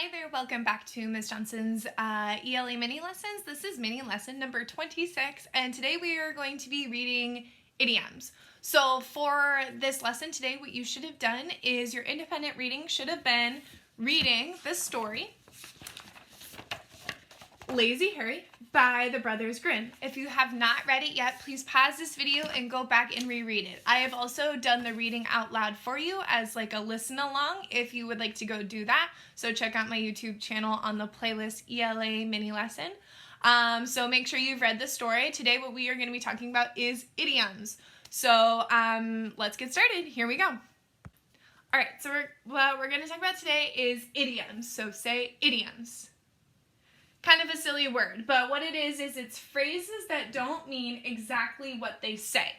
Hi there, welcome back to Ms. Johnson's ELA mini lessons. This is mini lesson number 26, and today we are going to be reading idioms. So for this lesson today, what you should have done is your independent reading should have been reading the story, Lazy Harry by the Brothers Grimm. If you have not read it yet, please pause this video and go back and reread it. I have also done the reading out loud for you as like a listen along if you would like to go do that. So check out my YouTube channel on the playlist ELA mini lesson. So make sure you've read the story. Today what we are going to be talking about is idioms. So let's get started. Here we go. All right, so what we're going to talk about today is idioms. So say idioms. Kind of a silly word, but what it is it's phrases that don't mean exactly what they say.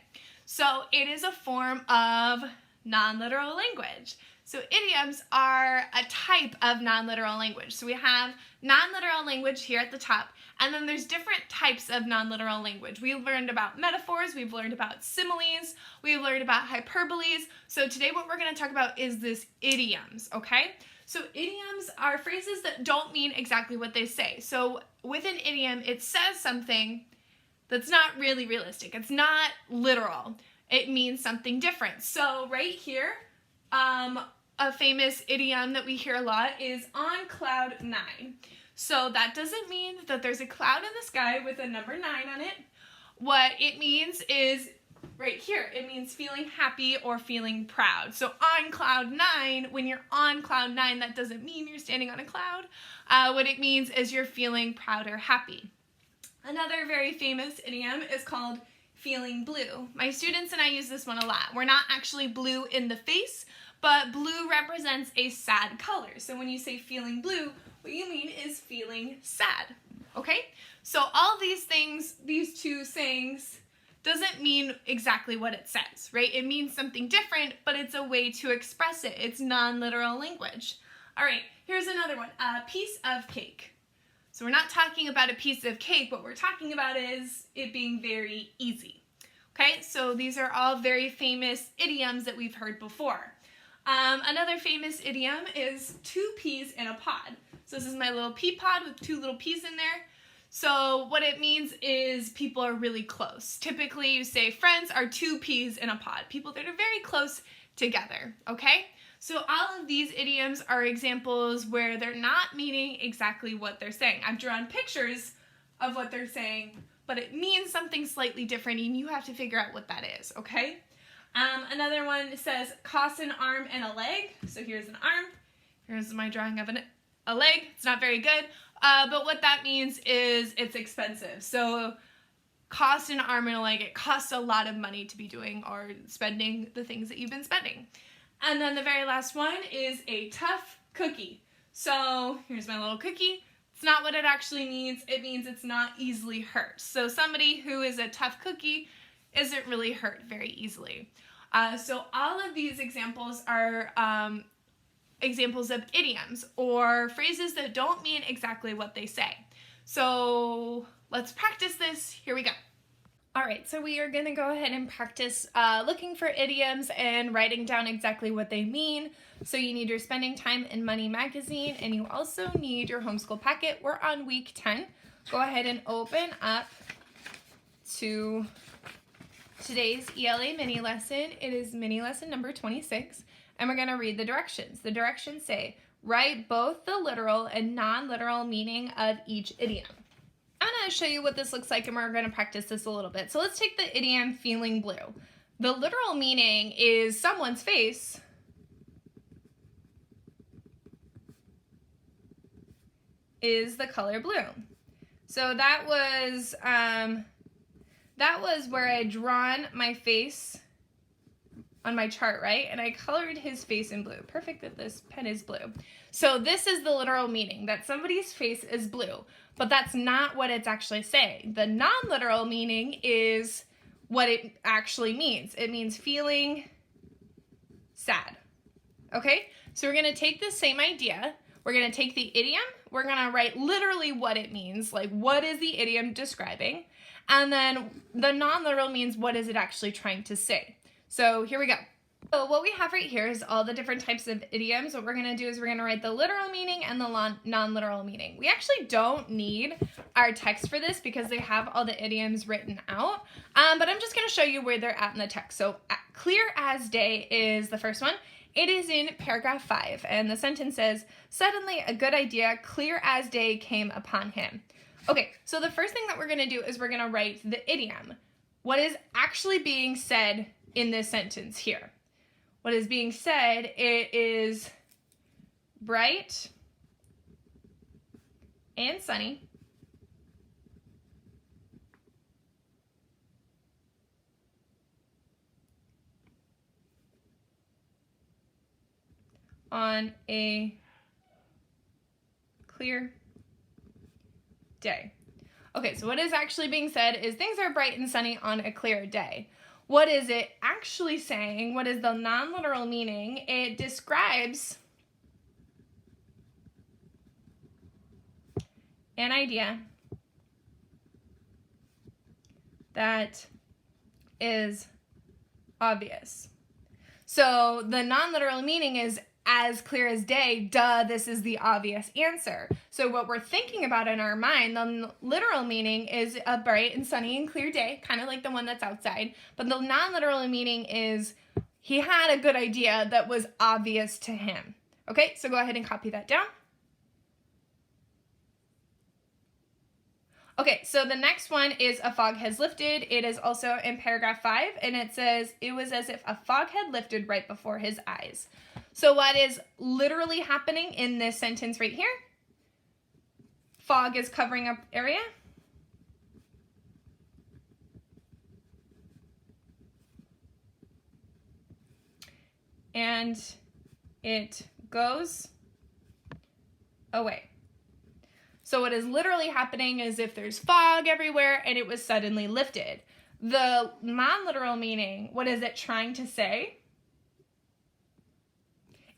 So it is a form of non-literal language. So idioms are a type of non-literal language. So we have non-literal language here at the top, and then there's different types of non-literal language. We've learned about metaphors, we've learned about similes, we've learned about hyperboles. So today what we're going to talk about is this idioms, okay? So idioms are phrases that don't mean exactly what they say. So with an idiom, it says something that's not really realistic. It's not literal. It means something different. So right here, a famous idiom that we hear a lot is on cloud 9. So that doesn't mean that there's a cloud in the sky with a number 9 on it. What it means is right here, it means feeling happy or feeling proud. So on cloud 9, when you're on cloud 9, that doesn't mean you're standing on a cloud. What it means is you're feeling proud or happy. Another very famous idiom is called feeling blue. My students and I use this one a lot. We're not actually blue in the face, but blue represents a sad color. So when you say feeling blue, what you mean is feeling sad, okay? So all these things, these two sayings, doesn't mean exactly what it says, right? It means something different, but it's a way to express it. It's non-literal language. All right, here's another one, a piece of cake. So we're not talking about a piece of cake. What we're talking about is it being very easy. Okay, so these are all very famous idioms that we've heard before. Another famous idiom is 2 peas in a pod. So this is my little pea pod with 2 little peas in there. So what it means is people are really close. Typically you say friends are 2 peas in a pod. People that are very close together, okay? So all of these idioms are examples where they're not meaning exactly what they're saying. I've drawn pictures of what they're saying, but it means something slightly different and you have to figure out what that is, okay? Another one says cost an arm and a leg. So here's an arm. Here's my drawing of a leg. It's not very good. But what that means is it's expensive. So cost an arm and a leg, it costs a lot of money to be doing or spending the things that you've been spending. And then the very last one is a tough cookie. So here's my little cookie. It's not what it actually means. It means it's not easily hurt. So somebody who is a tough cookie isn't really hurt very easily. So all of these examples are examples of idioms or phrases that don't mean exactly what they say. So let's practice this. Here we go. All right, so we are going to go ahead and practice looking for idioms and writing down exactly what they mean. So you need your Spending Time and Money magazine, and you also need your homeschool packet. We're on week 10. Go ahead and open up to today's ELA mini lesson. It is mini lesson number 26. And we're going to read the directions. The directions say, write both the literal and non-literal meaning of each idiom. I'm going to show you what this looks like and we're going to practice this a little bit. So let's take the idiom feeling blue. The literal meaning is someone's face is the color blue. So that was where I had drawn my face on my chart, right? And I colored his face in blue. Perfect that this pen is blue. So this is the literal meaning, that somebody's face is blue, but that's not what it's actually saying. The non-literal meaning is what it actually means. It means feeling sad, okay? So we're gonna take the same idea, we're gonna take the idiom, we're gonna write literally what it means, like what is the idiom describing, and then the non-literal means what is it actually trying to say. So here we go. So what we have right here is all the different types of idioms. What we're going to do is we're going to write the literal meaning and the non-literal meaning. We actually don't need our text for this because they have all the idioms written out, but I'm just going to show you where they're at in the text. So clear as day is the first one. It is in paragraph 5, and the sentence says, suddenly a good idea, clear as day, came upon him. Okay, so the first thing that we're going to do is we're going to write the idiom. What is actually being said in this sentence here? What is being said, it is bright and sunny on a clear day. Okay, so what is actually being said is things are bright and sunny on a clear day. What is it actually saying? What is the non-literal meaning? It describes an idea that is obvious. So the non-literal meaning is as clear as day, duh, this is the obvious answer. So what we're thinking about in our mind, the literal meaning is a bright and sunny and clear day, kind of like the one that's outside. But the non-literal meaning is he had a good idea that was obvious to him. Okay, so go ahead and copy that down. Okay, so the next one is a fog has lifted. It is also in paragraph 5, and it says, it was as if a fog had lifted right before his eyes. So what is literally happening in this sentence right here? Fog is covering up area. And it goes away. So what is literally happening is if there's fog everywhere and it was suddenly lifted. The non-literal meaning, what is it trying to say?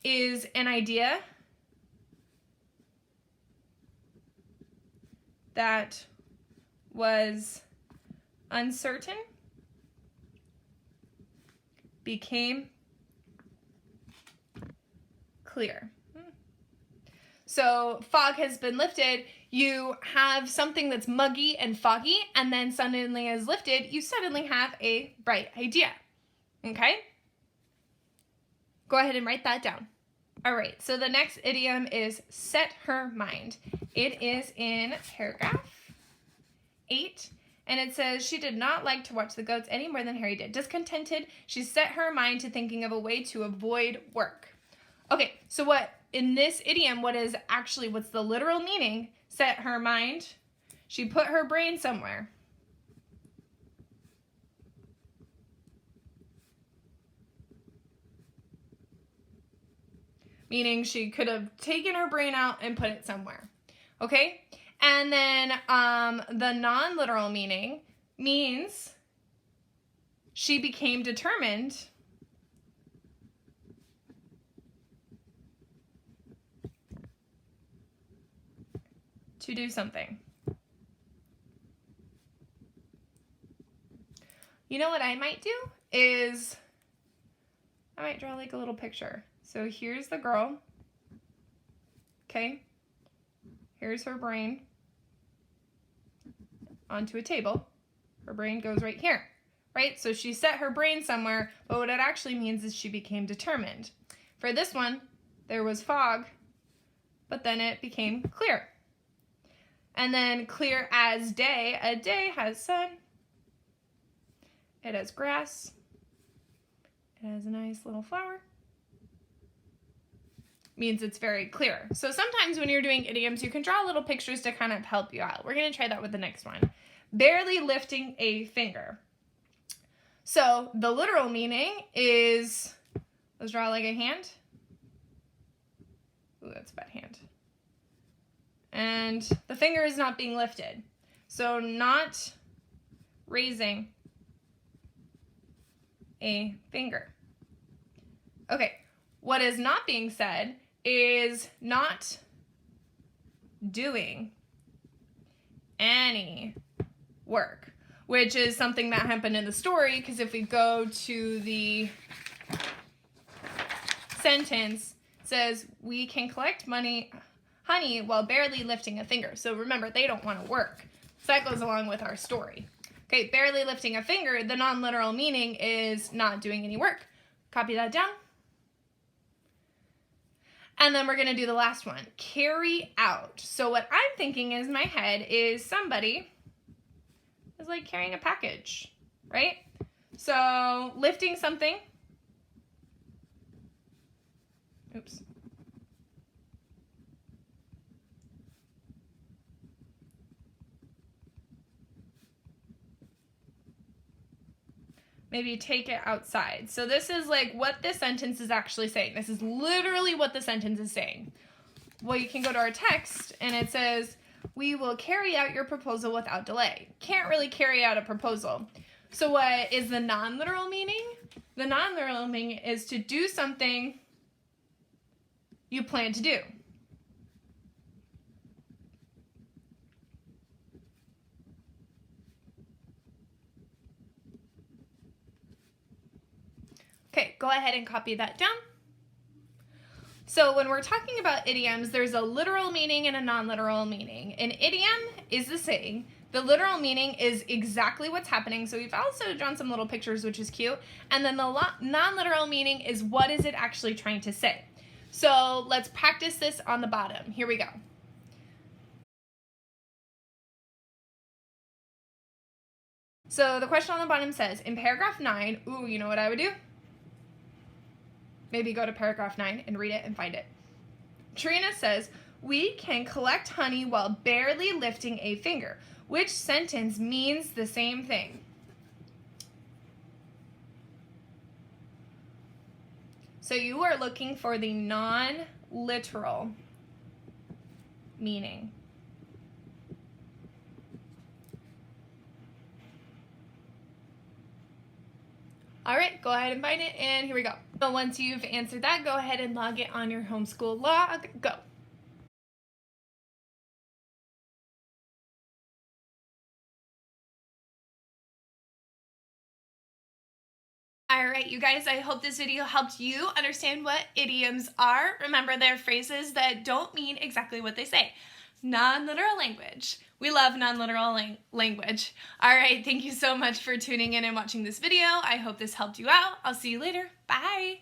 Is an idea that was uncertain became clear. So fog has been lifted. You have something that's muggy and foggy, and then suddenly is lifted. You suddenly have a bright idea. Okay? Go ahead and write that down. All right, so the next idiom is set her mind. It is in paragraph 8, and it says, she did not like to watch the goats any more than Harry did. Discontented, she set her mind to thinking of a way to avoid work. Okay, so what in this idiom, what's the literal meaning? Set her mind. She put her brain somewhere. Meaning she could have taken her brain out and put it somewhere. Okay? And then the non-literal meaning means she became determined to do something. You know what I might do is I might draw like a little picture. So here's the girl. Okay. Here's her brain onto a table. Her brain goes right here, right? So she set her brain somewhere, but what it actually means is she became determined. For this one, there was fog, but then it became clear. And then clear as day, a day has sun, it has grass, it has a nice little flower. Means it's very clear. So sometimes when you're doing idioms, you can draw little pictures to kind of help you out. We're going to try that with the next one. Barely lifting a finger. So the literal meaning is, let's draw like a hand. Ooh, that's a bad hand. And the finger is not being lifted. So not raising a finger. Okay, what is not being said is not doing any work, which is something that happened in the story, because if we go to the sentence says we can collect honey while barely lifting a finger. So remember, they don't want to work. So that goes along with our story. Okay, barely lifting a finger, the non-literal meaning is not doing any work. Copy that down. And then we're going to do the last one, carry out. So what I'm thinking in my head is somebody is like carrying a package, right? So lifting something. Oops. Maybe take it outside. So this is like what this sentence is actually saying. This is literally what the sentence is saying. Well, you can go to our text and it says, we will carry out your proposal without delay. Can't really carry out a proposal. So what is the non-literal meaning? The non-literal meaning is to do something you plan to do. Okay, go ahead and copy that down. So when we're talking about idioms, there's a literal meaning and a non-literal meaning. An idiom is the saying. The literal meaning is exactly what's happening. So we've also drawn some little pictures, which is cute. And then the non-literal meaning is what is it actually trying to say. So let's practice this on the bottom. Here we go. So the question on the bottom says, in paragraph 9, ooh, you know what I would do? Maybe go to paragraph 9 and read it and find it. Trina says, we can collect honey while barely lifting a finger. Which sentence means the same thing? So you are looking for the non-literal meaning. All right, go ahead and find it, and here we go. So once you've answered that, go ahead and log it on your homeschool log. Go. All right, you guys, I hope this video helped you understand what idioms are. Remember, they're phrases that don't mean exactly what they say. Non-literal language. We love non-literal language. All right, thank you so much for tuning in and watching this video. I hope this helped you out. I'll see you later. Bye.